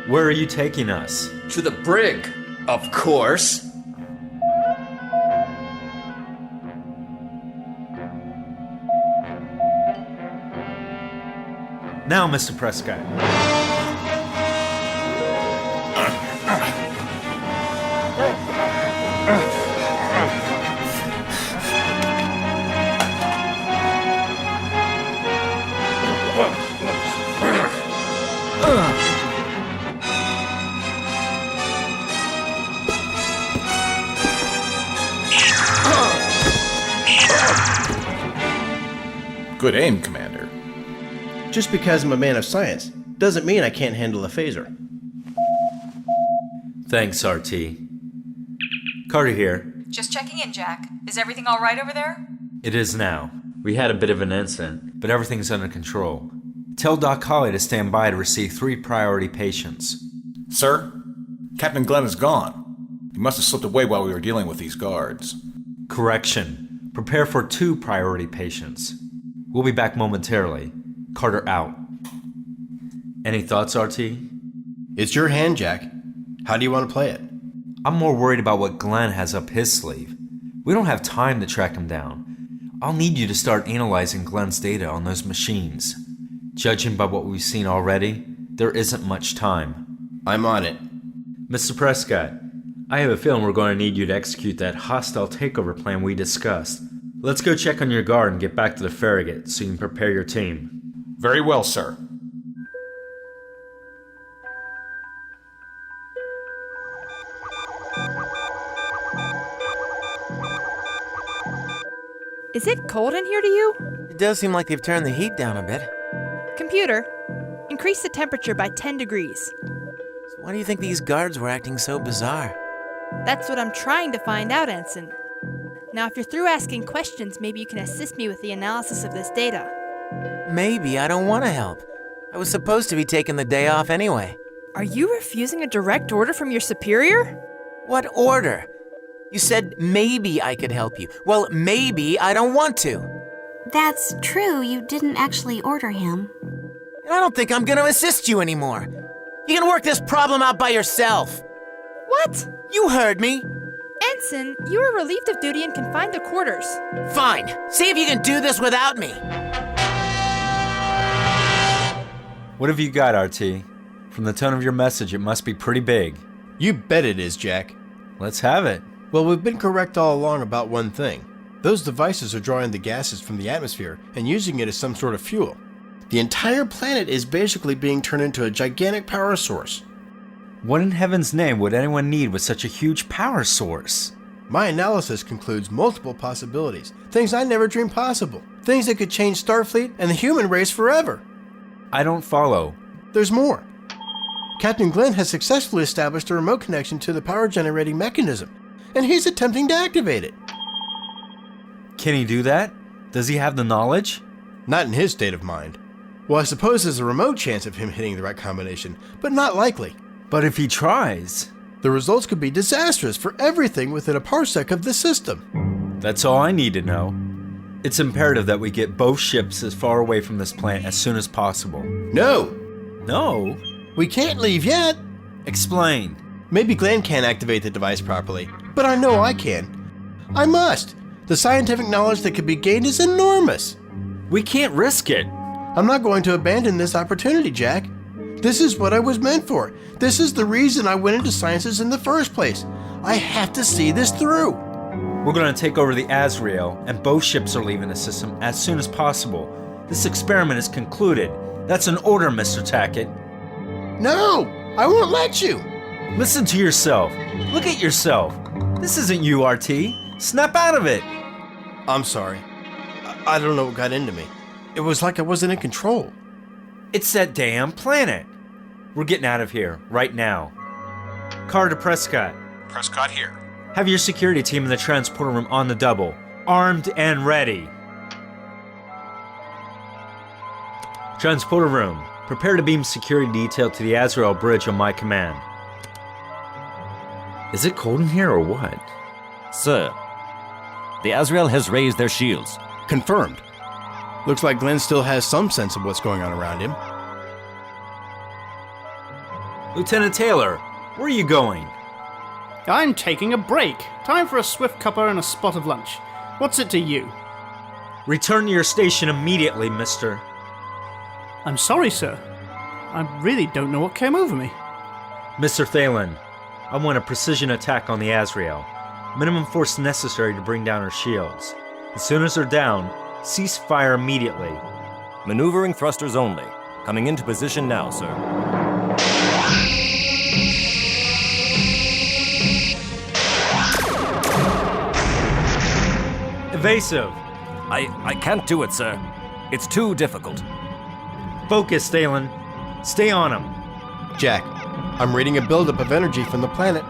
Where are you taking us? To the brig, of course. Now, Mr. Prescott. Good aim, Commander. Just because I'm a man of science doesn't mean I can't handle a phaser. Thanks, RT. Carter here. Just checking in, Jack. Is everything all right over there? It is now. We had a bit of an incident, but everything's under control. Tell Doc Holly to stand by to receive 3 priority patients. Sir, Captain Glenn is gone. He must have slipped away while we were dealing with these guards. Correction. Prepare for 2 priority patients. We'll be back momentarily. Carter out. Any thoughts, RT? It's your hand, Jack. How do you want to play it? I'm more worried about what Glenn has up his sleeve. We don't have time to track him down. I'll need you to start analyzing Glenn's data on those machines. Judging by what we've seen already, there isn't much time. I'm on it. Mr. Prescott, I have a feeling we're going to need you to execute that hostile takeover plan we discussed. Let's go check on your guard and get back to the Farragut so you can prepare your team. Very well, sir. Is it cold in here to you? It does seem like they've turned the heat down a bit. Computer, increase the temperature by 10 degrees. So why do you think these guards were acting so bizarre? That's what I'm trying to find out, Ensign. Now, if you're through asking questions, maybe you can assist me with the analysis of this data. Maybe I don't want to help. I was supposed to be taking the day off anyway. Are you refusing a direct order from your superior? What order? You said maybe I could help you. Well, maybe I don't want to. That's true, you didn't actually order him. And I don't think I'm going to assist you anymore. You can work this problem out by yourself. What? You heard me. Ensign, you are relieved of duty and can find the quarters. Fine. See if you can do this without me. What have you got, RT? From the tone of your message, it must be pretty big. You bet it is, Jack. Let's have it. Well, we've been correct all along about one thing. Those devices are drawing the gases from the atmosphere and using it as some sort of fuel. The entire planet is basically being turned into a gigantic power source. What in heaven's name would anyone need with such a huge power source? My analysis concludes multiple possibilities, things I never dreamed possible, things that could change Starfleet and the human race forever. I don't follow. There's more. Captain Glenn has successfully established a remote connection to the power generating mechanism, and he's attempting to activate it. Can he do that? Does he have the knowledge? Not in his state of mind. Well, I suppose there's a remote chance of him hitting the right combination, but not likely. But if he tries... The results could be disastrous for everything within a parsec of the system. That's all I need to know. It's imperative that we get both ships as far away from this planet as soon as possible. No! No? We can't leave yet! Explain. Maybe Glenn can't activate the device properly, but I know I can. I must! The scientific knowledge that could be gained is enormous! We can't risk it. I'm not going to abandon this opportunity, Jack. This is what I was meant for. This is the reason I went into sciences in the first place. I have to see this through. We're going to take over the Azrael, and both ships are leaving the system as soon as possible. This experiment is concluded. That's an order, Mr. Tackett. No! I won't let you! Listen to yourself. Look at yourself. This isn't you, RT. Snap out of it. I'm sorry. I don't know what got into me. It was like I wasn't in control. It's that damn planet. We're getting out of here, right now. Carter Prescott. Prescott here. Have your security team in the transporter room on the double. Armed and ready. Transporter room. Prepare to beam security detail to the Azrael bridge on my command. Is it cold in here or what? Sir, the Azrael has raised their shields. Confirmed. Looks like Glenn still has some sense of what's going on around him. Lieutenant Taylor, where are you going? I'm taking a break. Time for a swift cuppa and a spot of lunch. What's it to you? Return to your station immediately, mister. I'm sorry, sir. I really don't know what came over me. Mr. Thalen, I want a precision attack on the Azrael. Minimum force necessary to bring down her shields. As soon as they're down, cease fire immediately. Maneuvering thrusters only. Coming into position now, sir. Evasive. I can't do it, sir. It's too difficult. Focus, Thalen. Stay on him. Jack, I'm reading a buildup of energy from the planet.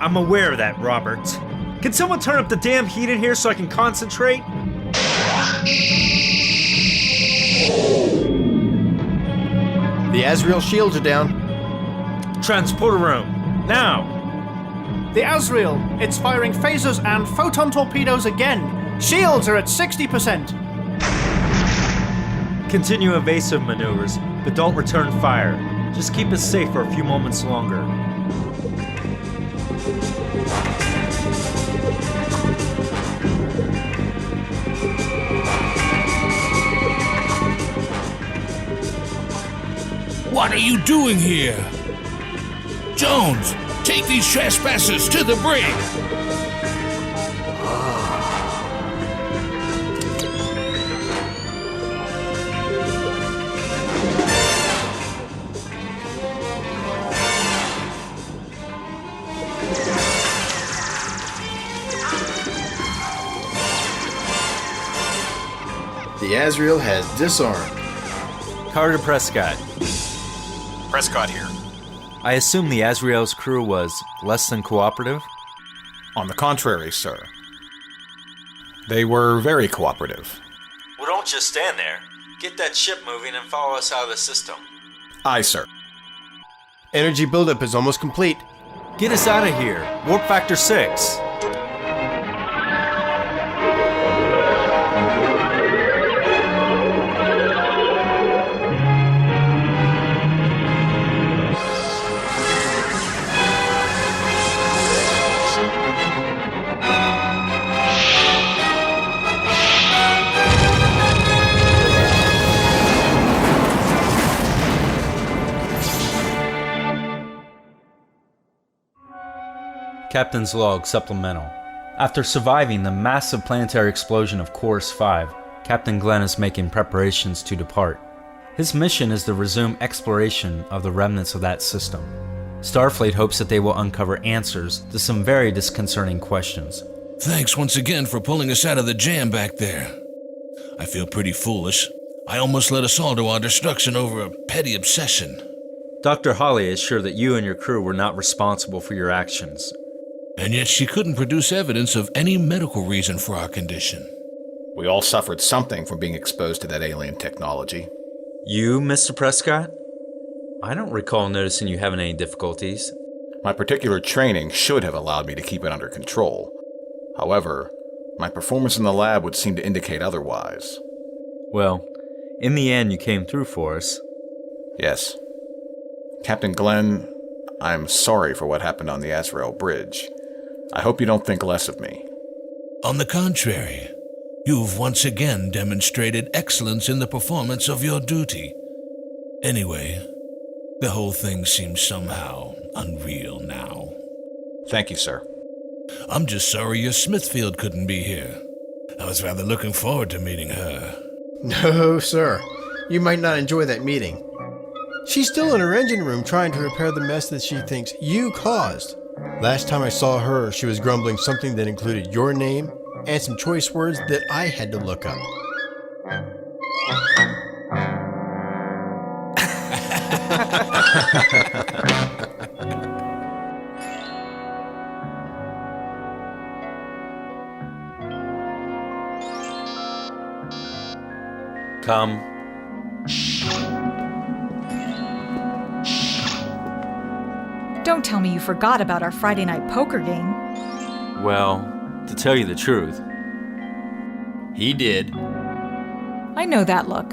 I'm aware of that, Robert. Can someone turn up the damn heat in here so I can concentrate? The Azrael shields are down. Transporter room, now! The Azrael! It's firing phasers and photon torpedoes again! Shields are at 60%! Continue evasive maneuvers, but don't return fire. Just keep us safe for a few moments longer. What are you doing here? Jones, take these trespassers to the brig! The Azrael has disarmed. Carter Prescott. Prescott here. I assume the Azrael's crew was less than cooperative? On the contrary, sir. They were very cooperative. Well, don't just stand there. Get that ship moving and follow us out of the system. Aye, sir. Energy buildup is almost complete. Get us out of here. Warp factor 6. Captain's Log Supplemental. After surviving the massive planetary explosion of Chorus 5, Captain Glenn is making preparations to depart. His mission is to resume exploration of the remnants of that system. Starfleet hopes that they will uncover answers to some very disconcerting questions. Thanks once again for pulling us out of the jam back there. I feel pretty foolish. I almost led us all to our destruction over a petty obsession. Dr. Holly is sure that you and your crew were not responsible for your actions. And yet she couldn't produce evidence of any medical reason for our condition. We all suffered something from being exposed to that alien technology. You, Mr. Prescott? I don't recall noticing you having any difficulties. My particular training should have allowed me to keep it under control. However, my performance in the lab would seem to indicate otherwise. Well, in the end you came through for us. Yes. Captain Glenn, I'm sorry for what happened on the Azrael Bridge. I hope you don't think less of me. On the contrary, you've once again demonstrated excellence in the performance of your duty. Anyway, the whole thing seems somehow unreal now. Thank you, sir. I'm just sorry your Smithfield couldn't be here. I was rather looking forward to meeting her. No, sir. You might not enjoy that meeting. She's still in her engine room trying to repair the mess that she thinks you caused. Last time I saw her, she was grumbling something that included your name and some choice words that I had to look up. Come. Don't tell me you forgot about our Friday night poker game. Well, to tell you the truth, He did. I know that look.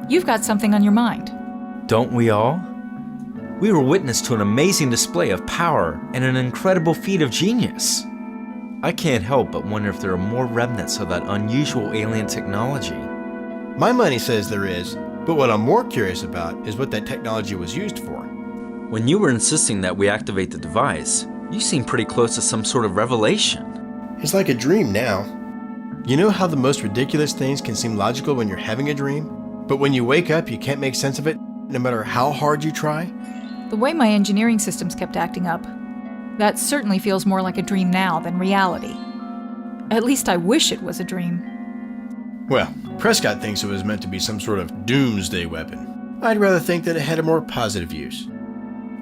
You've got something on your mind. don't we all? We were witness to an amazing display of power and an incredible feat of genius. I can't help but wonder if there are more remnants of that unusual alien technology. My money says there is, but what I'm more curious about is what that technology was used for. When you were insisting that we activate the device, you seemed pretty close to some sort of revelation. It's like a dream now. You know how the most ridiculous things can seem logical when you're having a dream? But when you wake up, you can't make sense of it, no matter how hard you try? The way my engineering systems kept acting up, that certainly feels more like a dream now than reality. At least I wish it was a dream. Well, Prescott thinks it was meant to be some sort of doomsday weapon. I'd rather think that it had a more positive use.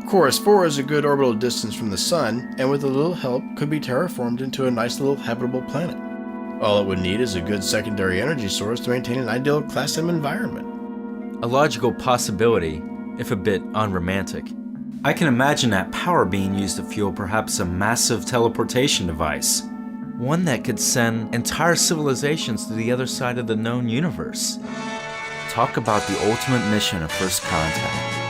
Chorus 4 is a good orbital distance from the Sun, and with a little help could be terraformed into a nice little habitable planet. All it would need is a good secondary energy source to maintain an ideal Class M environment. A logical possibility, if a bit unromantic. I can imagine that power being used to fuel perhaps a massive teleportation device. One that could send entire civilizations to the other side of the known universe. Talk about the ultimate mission of First Contact.